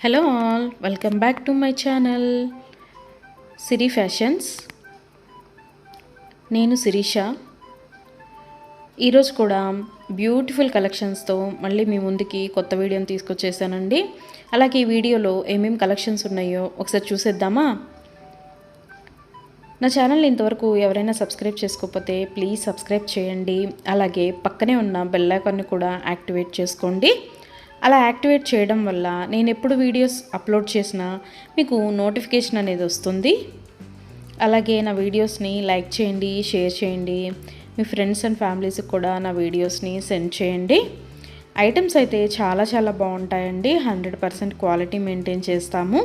Hello all, welcome back to my channel Siri fashions. నేను శిరీష. ఈరోజు కూడా బ్యూటిఫుల్ కలెక్షన్స్తో మళ్ళీ మీ ముందుకి కొత్త వీడియోని తీసుకొచ్చేసానండి. అలాగే ఈ వీడియోలో ఏమేమి కలెక్షన్స్ ఉన్నాయో ఒకసారి చూసేద్దామా? నా ఛానల్ని ఇంతవరకు ఎవరైనా సబ్స్క్రైబ్ చేసుకోకపోతే ప్లీజ్ సబ్స్క్రైబ్ చేయండి. అలాగే పక్కనే ఉన్న బెల్ ఐకాన్ని కూడా యాక్టివేట్ చేసుకోండి. అలా యాక్టివేట్ చేయడం వల్ల నేను ఎప్పుడు వీడియోస్ అప్లోడ్ చేసినా మీకు నోటిఫికేషన్ అనేది వస్తుంది. అలాగే నా వీడియోస్ని లైక్ చేయండి, షేర్ చేయండి. మీ ఫ్రెండ్స్ అండ్ ఫ్యామిలీస్కి కూడా నా వీడియోస్ని సెండ్ చేయండి. ఐటమ్స్ అయితే చాలా బాగుంటాయండి. 100% క్వాలిటీ మెయింటైన్ చేస్తాము.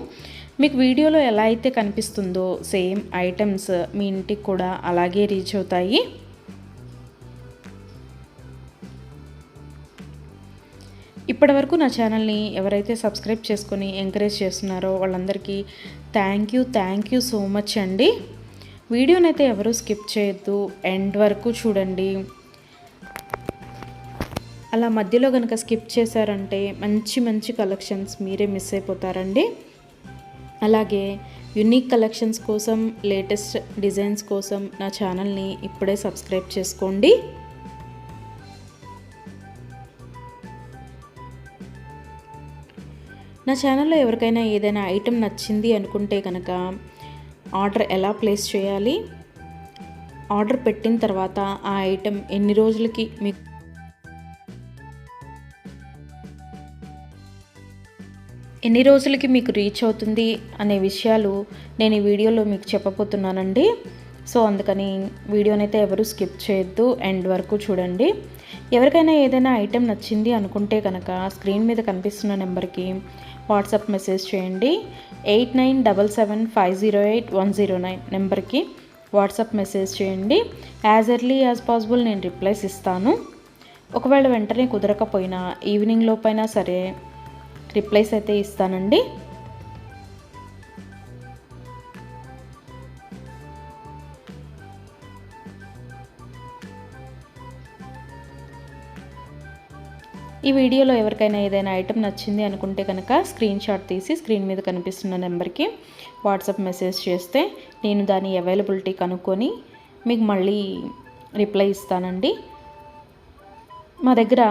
మీకు వీడియోలో ఎలా అయితే కనిపిస్తుందో సేమ్ ఐటమ్స్ మీ ఇంటికి కూడా అలాగే రీచ్ అవుతాయి. ఇప్పటివరకు నా ఛానల్ని ఎవరైతే సబ్స్క్రైబ్ చేసుకొని ఎంకరేజ్ చేస్తున్నారో వాళ్ళందరికీ థ్యాంక్ యూ సో మచ్ అండి. వీడియోనైతే ఎవరు స్కిప్ చేయొద్దు, ఎండ్ వరకు చూడండి. అలా మధ్యలో కనుక స్కిప్ చేశారంటే మంచి కలెక్షన్స్ మీరే మిస్ అయిపోతారండి. అలాగే యూనిక్ కలెక్షన్స్ కోసం, లేటెస్ట్ డిజైన్స్ కోసం నా ఛానల్ని ఇప్పుడే సబ్స్క్రైబ్ చేసుకోండి. నా ఛానల్లో ఎవరికైనా ఏదైనా ఐటెం నచ్చింది అనుకుంటే కనుక ఆర్డర్ ఎలా ప్లేస్ చేయాలి, ఆర్డర్ పెట్టిన తర్వాత ఆ ఐటెం ఎన్ని రోజులకి మీకు రీచ్ అవుతుంది అనే విషయాలు నేను ఈ వీడియోలో మీకు చెప్పబోతున్నానండి. సో అందుకని వీడియోనైతే ఎవరు స్కిప్ చేయొద్దు, ఎండ్ వరకు చూడండి. ఎవరికైనా ఏదైనా ఐటెం నచ్చింది అనుకుంటే కనుక స్క్రీన్ మీద కనిపిస్తున్న నెంబర్కి వాట్సాప్ మెసేజ్ చేయండి. 8977508109 నెంబర్కి వాట్సాప్ మెసేజ్ చేయండి. యాజ్ ఎర్లీ యాజ్ పాసిబుల్ నేను రిప్లైస్ ఇస్తాను. ఒకవేళ వెంటనే కుదరకపోయినా ఈవినింగ్ లోపైనా సరే రిప్లైస్ అయితే ఇస్తానండి. ఈ వీడియోలో ఎవరికైనా ఏదైనా ఐటెం నచ్చింది అనుకుంటే కనుక స్క్రీన్ షాట్ తీసి స్క్రీన్ మీద కనిపిస్తున్న నెంబర్కి వాట్సాప్ మెసేజ్ చేస్తే నేను దాని అవైలబిలిటీ కనుక్కొని మీకు మళ్ళీ రిప్లై ఇస్తానండి. మా దగ్గర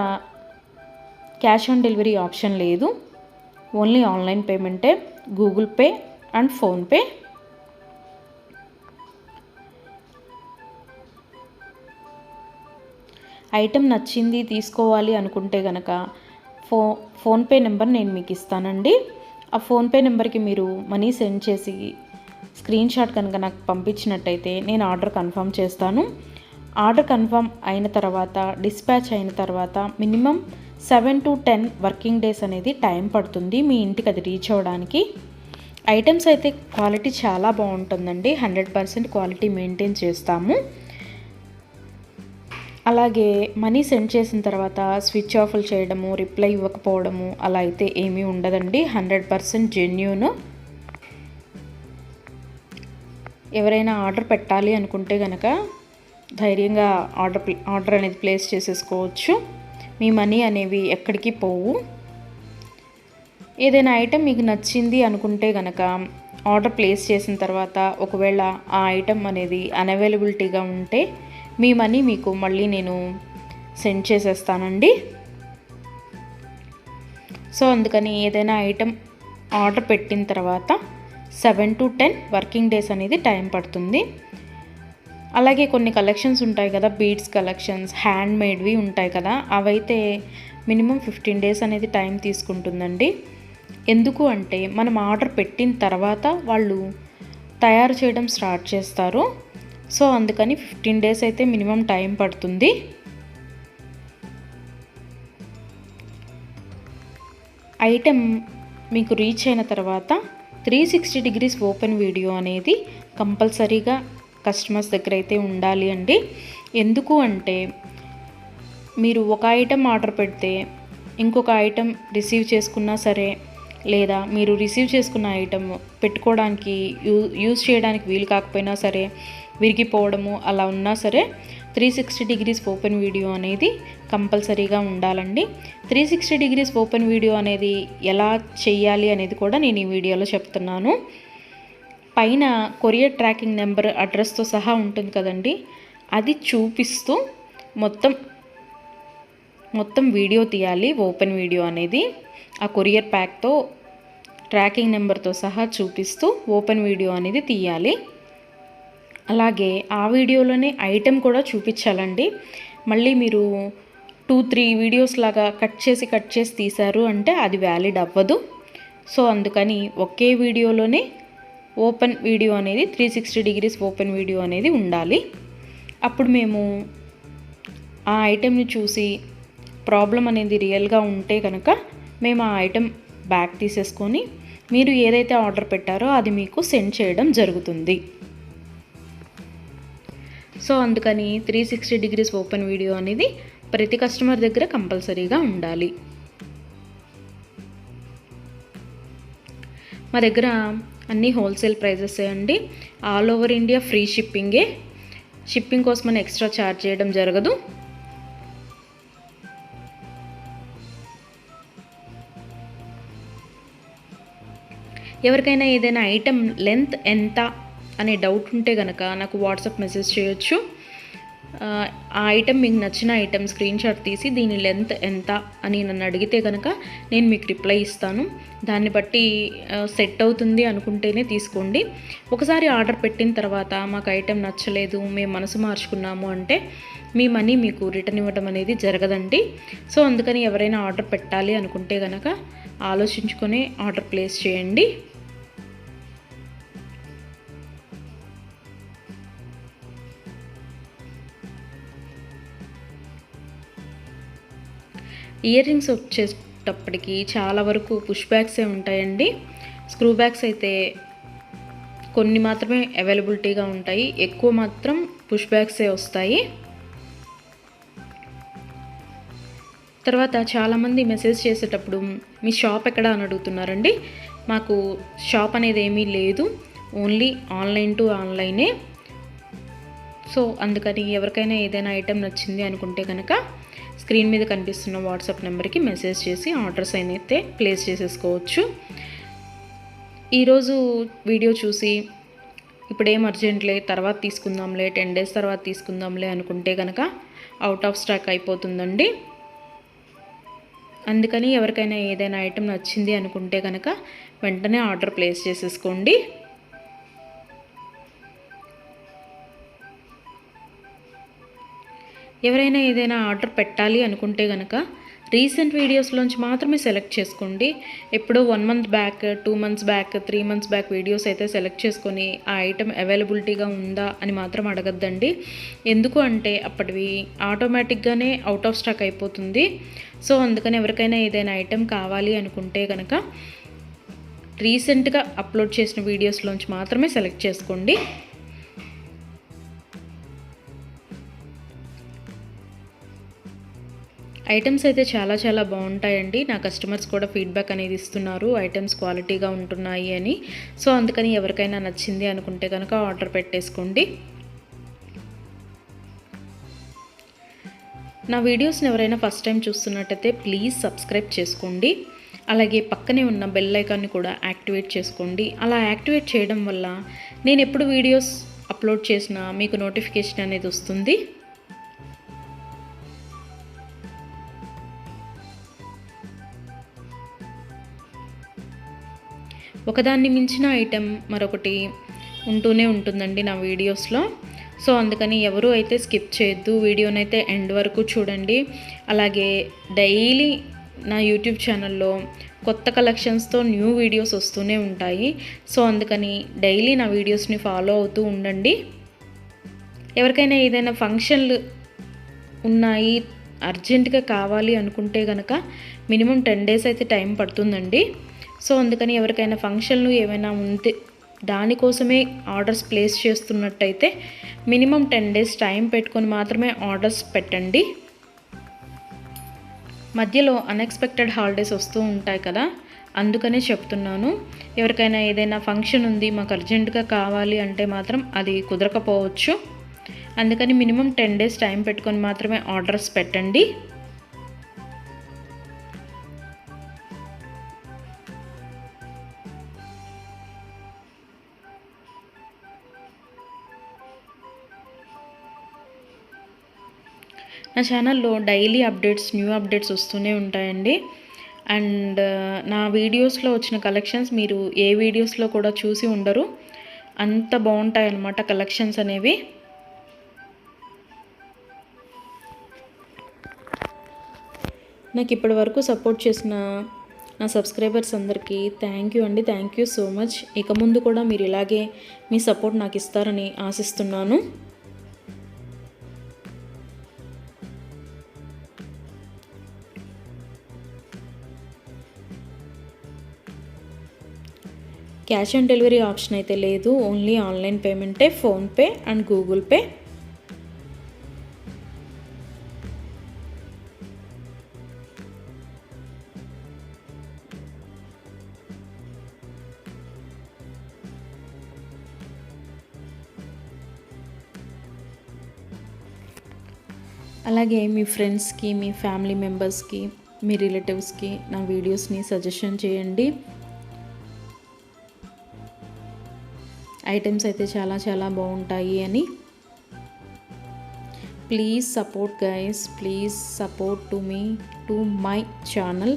క్యాష్ ఆన్ డెలివరీ ఆప్షన్ లేదు, ఓన్లీ ఆన్లైన్ పేమెంటే, Google Pay and PhonePe. Item నచ్చింది తీసుకోవాలి అనుకుంటే కనుక ఫోన్పే నెంబర్ నేను మీకు ఇస్తానండి. ఆ ఫోన్పే నెంబర్కి మీరు మనీ సెండ్ చేసి స్క్రీన్ షాట్ కనుక నాకు పంపించినట్టయితే నేను ఆర్డర్ కన్ఫర్మ్ చేస్తాను. ఆర్డర్ కన్ఫర్మ్ అయిన తర్వాత, డిస్పాచ్ అయిన తర్వాత మినిమం 7 to 10 వర్కింగ్ డేస్ అనేది టైం పడుతుంది మీ ఇంటికి అది రీచ్ అవ్వడానికి. ఐటమ్స్ అయితే క్వాలిటీ చాలా బాగుంటుందండి. 100% క్వాలిటీ మెయింటైన్ చేస్తాము. అలాగే మనీ సెండ్ చేసిన తర్వాత స్విచ్ ఆఫ్లు చేయడము, రిప్లై ఇవ్వకపోవడము అలా అయితే ఏమీ ఉండదండి. 100% జెన్యూన్. ఎవరైనా ఆర్డర్ పెట్టాలి అనుకుంటే కనుక ధైర్యంగా ఆర్డర్ అనేది ప్లేస్ చేసేసుకోవచ్చు. మీ మనీ అనేవి ఎక్కడికి పోవు. ఏదైనా ఐటెం మీకు నచ్చింది అనుకుంటే కనుక ఆర్డర్ ప్లేస్ చేసిన తర్వాత ఒకవేళ ఆ ఐటెం అనేది అన్అవైలబిలిటీగా ఉంటే మీ మనీ మీకు మళ్ళీ నేను సెండ్ చేసేస్తానండి. సో అందుకని ఏదైనా ఐటెం ఆర్డర్ పెట్టిన తర్వాత 7 to 10 వర్కింగ్ డేస్ అనేది టైం పడుతుంది. అలాగే కొన్ని కలెక్షన్స్ ఉంటాయి కదా, బీడ్స్ కలెక్షన్స్, హ్యాండ్ మేడ్వి ఉంటాయి కదా, అవైతే మినిమం 15 డేస్ అనేది టైం తీసుకుంటుందండి. ఎందుకు అంటే మనం ఆర్డర్ పెట్టిన తర్వాత వాళ్ళు తయారు చేయడం స్టార్ట్ చేస్తారు. సో అందుకని 15 డేస్ అయితే మినిమం టైం పడుతుంది. ఐటెం మీకు రీచ్ అయిన తర్వాత 360 degrees ఓపెన్ వీడియో అనేది కంపల్సరీగా కస్టమర్స్ దగ్గర అయితే ఉండాలి అండి. ఎందుకు అంటే మీరు ఒక ఐటెం ఆర్డర్ పెడితే ఇంకొక ఐటెం రిసీవ్ చేసుకున్నా సరే, లేదా మీరు రిసీవ్ చేసుకున్న ఐటెం పెట్టుకోవడానికి యూజ్ చేయడానికి వీలు కాకపోయినా సరే, విరిగిపోవడము అలా ఉన్నా సరే 360 డిగ్రీస్ ఓపెన్ వీడియో అనేది కంపల్సరీగా ఉండాలండి. 360 డిగ్రీస్ ఓపెన్ వీడియో అనేది ఎలా చేయాలి అనేది కూడా నేను ఈ వీడియోలో చెప్తున్నాను. పైన కొరియర్ ట్రాకింగ్ నెంబర్ అడ్రస్తో సహా ఉంటుంది కదండి, అది చూపిస్తూ మొత్తం వీడియో తీయాలి. ఓపెన్ వీడియో అనేది ఆ కొరియర్ ప్యాక్తో ట్రాకింగ్ నెంబర్తో సహా చూపిస్తూ ఓపెన్ వీడియో అనేది తీయాలి. అలాగే ఆ వీడియోలోనే ఐటెం కూడా చూపించాలండి. మళ్ళీ మీరు 2-3 వీడియోస్ లాగా కట్ చేసి తీశారు అంటే అది వ్యాలిడ్ అవ్వదు. సో అందుకని ఒకే వీడియోలోనే ఓపెన్ వీడియో అనేది 360 డిగ్రీస్ ఓపెన్ వీడియో అనేది ఉండాలి. అప్పుడు మేము ఆ ఐటెంని చూసి ప్రాబ్లం అనేది రియల్గా ఉంటే కనుక మేము ఆ ఐటెం బ్యాక్ తీసేసుకొని మీరు ఏదైతే ఆర్డర్ పెట్టారో అది మీకు సెండ్ చేయడం జరుగుతుంది. సో అందుకని 360 డిగ్రీస్ ఓపెన్ వీడియో అనేది ప్రతి కస్టమర్ దగ్గర కంపల్సరీగా ఉండాలి. మా దగ్గర అన్నీ హోల్సేల్ ప్రైజెసే అండి. ఆల్ ఓవర్ ఇండియా ఫ్రీ షిప్పింగే. షిప్పింగ్ కోసం మనం ఎక్స్ట్రా ఛార్జ్ చేయడం జరగదు. ఎవరికైనా ఏదైనా ఐటెం లెంత్ ఎంత అనే డౌట్ ఉంటే కనుక నాకు వాట్సాప్ మెసేజ్ చేయొచ్చు. ఆ ఐటెం మీకు నచ్చిన ఐటెం స్క్రీన్ షాట్ తీసి దీని లెంత్ ఎంత అని నన్ను అడిగితే కనుక నేను మీకు రిప్లై ఇస్తాను. దాన్ని బట్టి సెట్ అవుతుంది అనుకుంటేనే తీసుకోండి. ఒకసారి ఆర్డర్ పెట్టిన తర్వాత మాకు ఐటెం నచ్చలేదు, మేము మనసు మార్చుకున్నాము అంటే మీ మనీ మీకు రిటర్న్ ఇవ్వడం అనేది జరగదండి. సో అందుకని ఎవరైనా ఆర్డర్ పెట్టాలి అనుకుంటే కనుక ఆలోచించుకొని ఆర్డర్ ప్లేస్ చేయండి. ఇయర్ రింగ్స్ వచ్చేటప్పటికి చాలా వరకు పుష్ బ్యాగ్సే ఉంటాయండి. స్క్రూ బ్యాగ్స్ అయితే కొన్ని మాత్రమే అవైలబిలిటీగా ఉంటాయి, ఎక్కువ మాత్రం పుష్ బ్యాగ్సే వస్తాయి. తర్వాత చాలామంది మెసేజ్ చేసేటప్పుడు మీ షాప్ ఎక్కడ అని అడుగుతున్నారండి. మాకు షాప్ అనేది ఏమీ లేదు, ఓన్లీ ఆన్లైన్ టు ఆన్లైనే. సో అందుకని ఎవరికైనా ఏదైనా ఐటెం నచ్చింది అనుకుంటే కనుక స్క్రీన్ మీద కనిపిస్తున్న వాట్సాప్ నెంబర్కి మెసేజ్ చేసి ఆర్డర్స్ అయితే ప్లేస్ చేసేసుకోవచ్చు. ఈరోజు వీడియో చూసి ఇప్పుడేం అర్జెంట్లే తర్వాత తీసుకుందాంలే, 10 days తర్వాత తీసుకుందాంలే అనుకుంటే కనుక అవుట్ ఆఫ్ స్టాక్ అయిపోతుందండి. అందుకని ఎవరికైనా ఏదైనా ఐటెం నచ్చింది అనుకుంటే కనుక వెంటనే ఆర్డర్ ప్లేస్ చేసేసుకోండి. ఎవరైనా ఏదైనా ఆర్డర్ పెట్టాలి అనుకుంటే కనుక రీసెంట్ వీడియోస్లోంచి మాత్రమే సెలెక్ట్ చేసుకోండి. ఎప్పుడో 1 month back, 2 months back, 3 months back videos అయితే సెలెక్ట్ చేసుకొని ఆ ఐటెం అవైలబిలిటీగా ఉందా అని మాత్రం అడగద్దండి. ఎందుకు అంటే అప్పటివి ఆటోమేటిక్గానే అవుట్ ఆఫ్ స్టాక్ అయిపోతుంది. సో అందుకని ఎవరికైనా ఏదైనా ఐటెం కావాలి అనుకుంటే కనుక రీసెంట్గా అప్లోడ్ చేసిన వీడియోస్లోంచి మాత్రమే సెలెక్ట్ చేసుకోండి. ఐటమ్స్ అయితే చాలా చాలా బాగుంటాయండి. నా కస్టమర్స్ కూడా ఫీడ్బ్యాక్ అనేది ఇస్తున్నారు, ఐటమ్స్ క్వాలిటీగా ఉంటున్నాయి అని. సో అందుకని ఎవరికైనా నచ్చింది అనుకుంటే కనుక ఆర్డర్ పెట్టేసుకోండి. నా వీడియోస్ని ఎవరైనా ఫస్ట్ టైం చూస్తున్నట్టయితే ప్లీజ్ సబ్స్క్రైబ్ చేసుకోండి. అలాగే పక్కనే ఉన్న బెల్ ఐకాన్ని కూడా యాక్టివేట్ చేసుకోండి. అలా యాక్టివేట్ చేయడం వల్ల నేను ఎప్పుడు వీడియోస్ అప్లోడ్ చేసినా మీకు నోటిఫికేషన్ అనేది వస్తుంది. ఒకదాన్ని మించిన ఐటెం మరొకటి ఉంటూనే ఉంటుందండి నా వీడియోస్లో. సో అందుకని ఎవరు అయితే స్కిప్ చేయొద్దు, వీడియోనైతే ఎండ్ వరకు చూడండి. అలాగే డైలీ నా యూట్యూబ్ ఛానల్లో కొత్త కలెక్షన్స్తో న్యూ వీడియోస్ వస్తూనే ఉంటాయి. సో అందుకని డైలీ నా వీడియోస్ని ఫాలో అవుతూ ఉండండి. ఎవరికైనా ఏదైనా ఫంక్షన్లు ఉన్నాయి, అర్జెంటుగా కావాలి అనుకుంటే కనుక మినిమం 10 days అయితే టైం పడుతుందండి. సో అందుకని ఎవరికైనా ఫంక్షన్లు ఏమైనా ఉంటే దానికోసమే ఆర్డర్స్ ప్లేస్ చేస్తున్నట్టయితే మినిమం 10 days టైం పెట్టుకొని మాత్రమే ఆర్డర్స్ పెట్టండి. మధ్యలో అన్ఎక్స్పెక్టెడ్ హాలిడేస్ వస్తూ ఉంటాయి కదా, అందుకనే చెప్తున్నాను. ఎవరికైనా ఏదైనా ఫంక్షన్ ఉంది మాకు అర్జెంటుగా కావాలి అంటే మాత్రం అది కుదరకపోవచ్చు. అందుకని మినిమం 10 డేస్ టైం పెట్టుకొని మాత్రమే ఆర్డర్స్ పెట్టండి. నా ఛానల్లో డైలీ అప్డేట్స్, న్యూ అప్డేట్స్ వస్తూనే ఉంటాయండి. అండ్ నా వీడియోస్లో వచ్చిన కలెక్షన్స్ మీరు ఏ వీడియోస్లో కూడా చూసి ఉండరు, అంత బాగుంటాయన్నమాట కలెక్షన్స్ అనేవి. నాకు ఇప్పటి వరకు సపోర్ట్ చేసిన నా సబ్స్క్రైబర్స్ అందరికీ థ్యాంక్ యూ అండి. Thank you so much. ఇక ముందు కూడా మీరు ఇలాగే మీ సపోర్ట్ నాకు ఇస్తారని ఆశిస్తున్నాను. క్యాష్ ఆన్ డెలివరీ ఆప్షన్ అయితే లేదు, ఓన్లీ ఆన్లైన్ పేమెంటే, ఫోన్పే అండ్ గూగుల్ పే. అలాగే మీ ఫ్రెండ్స్కి, మీ ఫ్యామిలీ మెంబర్స్కి, మీ రిలేటివ్స్కి నా వీడియోస్ని సజెషన్ చేయండి. ఐటమ్స్ అయితే చాలా చాలా బాగుంటాయి అని. Please support guys, please support to me, to my channel.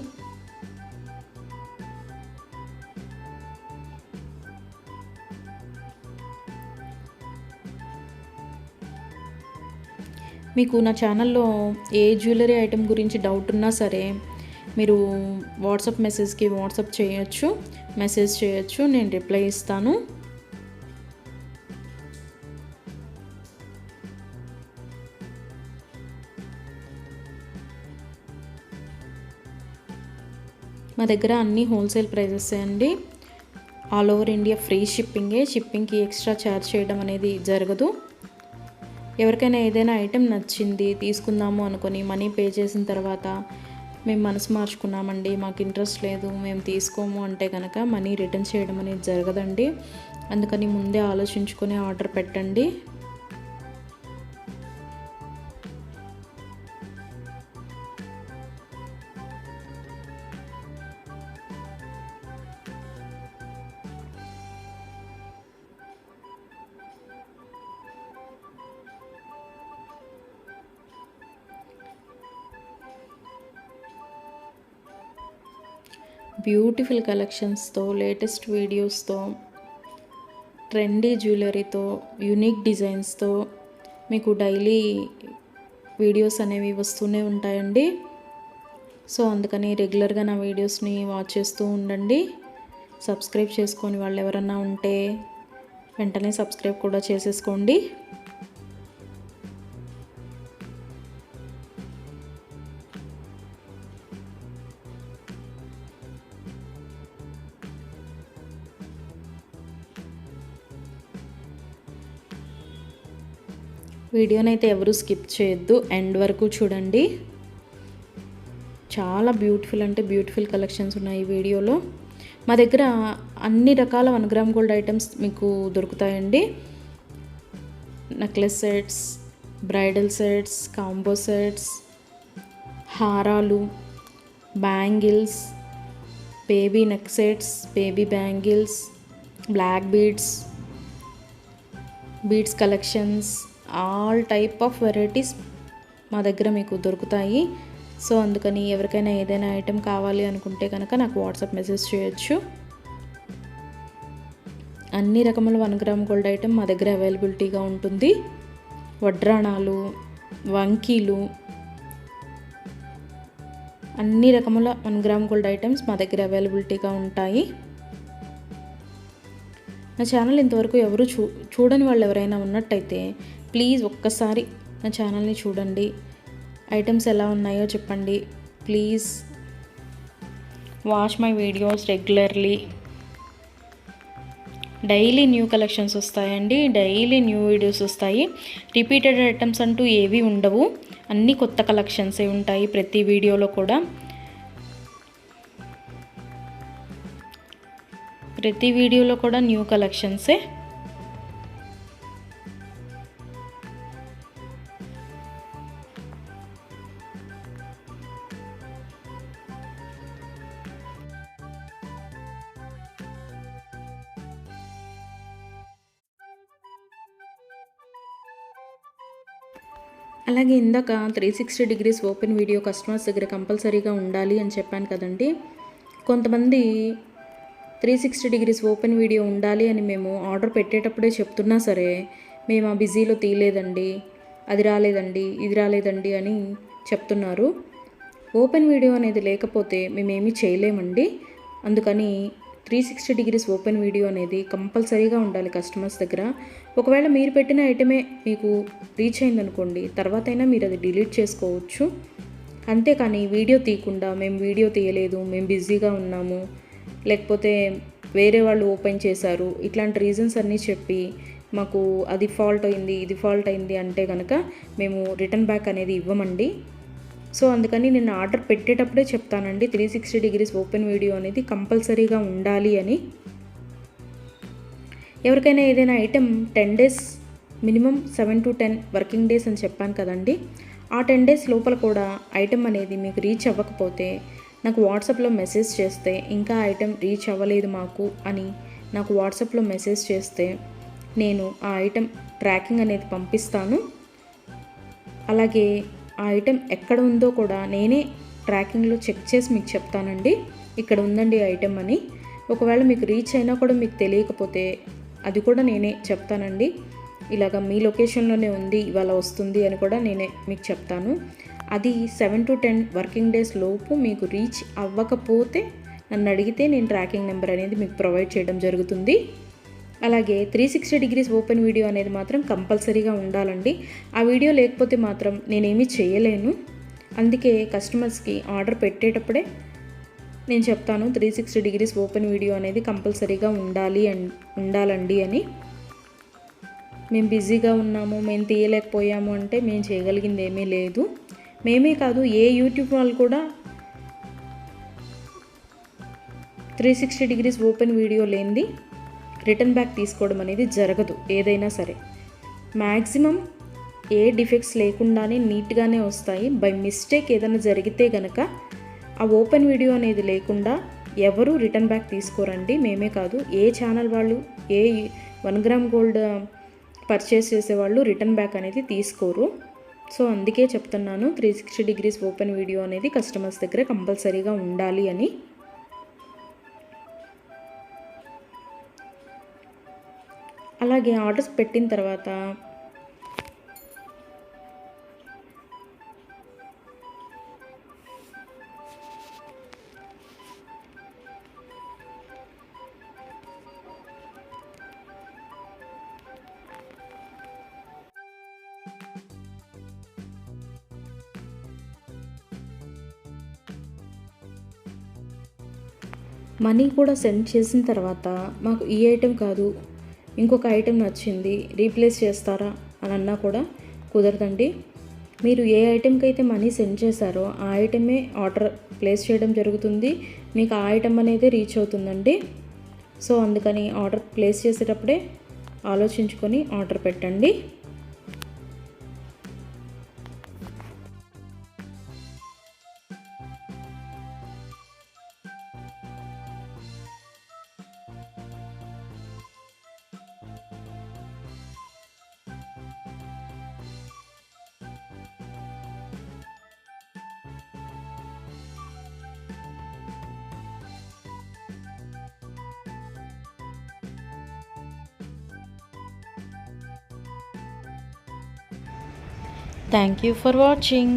మీకు నా ఛానల్లో ఏ జ్యువెలరీ ఐటెం గురించి డౌట్ ఉన్నా సరే మీరు వాట్సాప్ మెసేజ్కి వాట్సాప్ చేయొచ్చు, మెసేజ్ చేయొచ్చు, నేను రిప్లై ఇస్తాను. మా దగ్గర అన్నీ హోల్సేల్ ప్రైజెస్ అండి. ఆల్ ఓవర్ ఇండియా ఫ్రీ షిప్పింగే. షిప్పింగ్కి ఎక్స్ట్రా ఛార్జ్ చేయడం అనేది జరగదు. ఎవరికైనా ఏదైనా ఐటెం నచ్చింది తీసుకుందాము అనుకొని మనీ పే చేసిన తర్వాత మేము మనసు మార్చుకున్నామండి, మాకు ఇంట్రెస్ట్ లేదు, మేము తీసుకోము అంటే కనుక మనీ రిటర్న్ చేయడం అనేది జరగదండి. అందుకని ముందే ఆలోచించుకొని ఆర్డర్ పెట్టండి. బ్యూటిఫుల్ కలెక్షన్స్తో, లేటెస్ట్ వీడియోస్తో, ట్రెండీ జ్యువెలరీతో, యూనిక్ డిజైన్స్తో మీకు డైలీ వీడియోస్ అనేవి వస్తూనే ఉంటాయండి. సో అందుకని రెగ్యులర్గా నా వీడియోస్ని వాచ్ చేస్తూ ఉండండి. సబ్స్క్రైబ్ చేసుకొని వాళ్ళు ఎవరన్నా ఉంటే వెంటనే సబ్స్క్రైబ్ కూడా చేసేసుకోండి. వీడియోనైతే ఎవరు స్కిప్ చేయొద్దు, ఎండ్ వరకు చూడండి. చాలా బ్యూటిఫుల్ అంటే బ్యూటిఫుల్ కలెక్షన్స్ ఉన్నాయి ఈ వీడియోలో. మా దగ్గర అన్ని రకాల 1 గ్రామ్ గోల్డ్ ఐటమ్స్ మీకు దొరుకుతాయండి. Necklace sets, bridal sets, combo sets, హారాలు, bangles, baby neck sets, baby bangles, black beads collections, all type of varieties మా దగ్గర మీకు దొరుకుతాయి. సో అందుకని ఎవరికైనా ఏదైనా ఐటెం కావాలి అనుకుంటే కనుక నాకు వాట్సాప్ మెసేజ్ చేయొచ్చు. అన్ని రకముల 1 గ్రామ్ గోల్డ్ ఐటెం మా దగ్గర అవైలబిలిటీగా ఉంటుంది. వడ్రాణాలు, వంకీలు, అన్ని రకముల 1 గ్రామ్ గోల్డ్ ఐటమ్స్ మా దగ్గర అవైలబిలిటీగా ఉంటాయి. నా ఛానల్ ఇంతవరకు ఎవరు చూడని వాళ్ళు ఎవరైనా ఉన్నట్టయితే ప్లీజ్ ఒక్కసారి నా ఛానల్ని చూడండి. ఐటమ్స్ ఎలా ఉన్నాయో చెప్పండి. Please watch my videos regularly. Daily new collections వస్తాయండి, డైలీ న్యూ వీడియోస్ వస్తాయి. రిపీటెడ్ ఐటమ్స్ అంటూ ఏవి ఉండవు, అన్నీ కొత్త కలెక్షన్సే ఉంటాయి ప్రతి వీడియోలో కూడా. ప్రతి వీడియోలో కూడా న్యూ కలెక్షన్సే. అలాగే ఇందాక 360 డిగ్రీస్ ఓపెన్ వీడియో కస్టమర్స్ దగ్గర కంపల్సరీగా ఉండాలి అని చెప్పాను కదండి. కొంతమంది 360 డిగ్రీస్ ఓపెన్ వీడియో ఉండాలి అని మేము ఆర్డర్ పెట్టేటప్పుడే చెప్తున్నా సరే, మేము ఆ బిజీలో తీయలేదండి, అది రాలేదండి, ఇది రాలేదండి అని చెప్తున్నారు. ఓపెన్ వీడియో అనేది లేకపోతే మేమేమీ చేయలేమండి. అందుకని 360 డిగ్రీస్ ఓపెన్ వీడియో అనేది కంపల్సరీగా ఉండాలి కస్టమర్స్ దగ్గర. ఒకవేళ మీరు పెట్టిన ఐటమే మీకు రీచ్ అయిందనుకోండి, తర్వాత అయినా మీరు అది డిలీట్ చేసుకోవచ్చు. అంతేకాని వీడియో తీయకుండా మేము వీడియో తీయలేదు, మేము బిజీగా ఉన్నాము, లేకపోతే వేరే వాళ్ళు ఓపెన్ చేశారు, ఇట్లాంటి రీజన్స్ అన్నీ చెప్పి మాకు అది ఫాల్ట్ అయింది, ఇది ఫాల్ట్ అయింది అంటే కనుక మేము రిటర్న్ బ్యాక్ అనేది ఇవ్వమండి. సో అందుకని నేను ఆర్డర్ పెట్టేటప్పుడే చెప్తానండి 360 డిగ్రీస్ ఓపెన్ వీడియో అనేది కంపల్సరీగా ఉండాలి అని. ఎవరికైనా ఏదైనా item 10 days minimum 7 to 10 working days అని చెప్పాను కదండి. ఆ 10 డేస్ లోపల కూడా ఐటెం అనేది మీకు రీచ్ అవ్వకపోతే నాకు వాట్సాప్లో మెసేజ్ చేస్తే, ఇంకా ఐటెం రీచ్ అవ్వలేదు మాకు అని నాకు వాట్సాప్లో మెసేజ్ చేస్తే నేను ఆ ఐటెం ట్రాకింగ్ అనేది పంపిస్తాను. అలాగే ఆ ఐటెం ఎక్కడ ఉందో కూడా నేనే ట్రాకింగ్లో చెక్ చేసి మీకు చెప్తానండి, ఇక్కడ ఉందండి ఐటెం అని. ఒకవేళ మీకు రీచ్ అయినా కూడా మీకు తెలియకపోతే అది కూడా నేనే చెప్తానండి. ఇలాగ మీ లొకేషన్లోనే ఉంది, ఇవాళ వస్తుంది అని కూడా నేనే మీకు చెప్తాను. అది 7 to 10 వర్కింగ్ డేస్ లోపు మీకు రీచ్ అవ్వకపోతే నన్ను అడిగితే నేను ట్రాకింగ్ నెంబర్ అనేది మీకు ప్రొవైడ్ చేయడం జరుగుతుంది. అలాగే 360 డిగ్రీస్ ఓపెన్ వీడియో అనేది మాత్రం కంపల్సరీగా ఉండాలండి. ఆ వీడియో లేకపోతే మాత్రం నేనేమీ చేయలేను. అందుకే కస్టమర్స్కి ఆర్డర్ పెట్టేటప్పుడే నేను చెప్తాను 360 డిగ్రీస్ ఓపెన్ వీడియో అనేది కంపల్సరీగా ఉండాలండి అని. మేము బిజీగా ఉన్నాము, మేము తీయలేకపోయాము అంటే మేము చేయగలిగింది ఏమీ లేదు. మేమే కాదు, ఏ యూట్యూబ్ వాళ్ళు కూడా 360 డిగ్రీస్ ఓపెన్ వీడియో లేనిది రిటర్న్ బ్యాక్ తీసుకోవడం అనేది జరగదు. ఏదైనా సరే మ్యాక్సిమం ఏ డిఫెక్ట్స్ లేకుండానే నీట్గానే వస్తాయి. బై మిస్టేక్ ఏదైనా జరిగితే కనుక ఆ ఓపెన్ వీడియో అనేది లేకుండా ఎవరు రిటర్న్ బ్యాక్ తీసుకోరండి. మేమే కాదు, ఏ ఛానల్ వాళ్ళు, ఏ 1 గ్రామ్ గోల్డ్ పర్చేస్ చేసేవాళ్ళు రిటర్న్ బ్యాక్ అనేది తీసుకోరు. సో అందుకే చెప్తున్నాను 360 డిగ్రీస్ ఓపెన్ వీడియో అనేది కస్టమర్స్ దగ్గర కంపల్సరీగా ఉండాలి అని. అలాగే ఆర్డర్స్ పెట్టిన తర్వాత మనీ కూడా సెండ్ చేసిన తర్వాత మాకు ఈ ఐటెం కాదు, ఇంకొక ఐటెం నచ్చింది, రీప్లేస్ చేస్తారా అని అన్నా కూడా కుదరదండి. మీరు ఏ ఐటెంకి అయితే మనీ సెండ్ చేశారో ఆ ఐటమే ఆర్డర్ ప్లేస్ చేయడం జరుగుతుంది. మీకు ఆ ఐటెం అనేది రీచ్ అవుతుందండి. సో అందుకని ఆర్డర్ ప్లేస్ చేసేటప్పుడే ఆలోచించుకొని ఆర్డర్ పెట్టండి. Thank you for watching.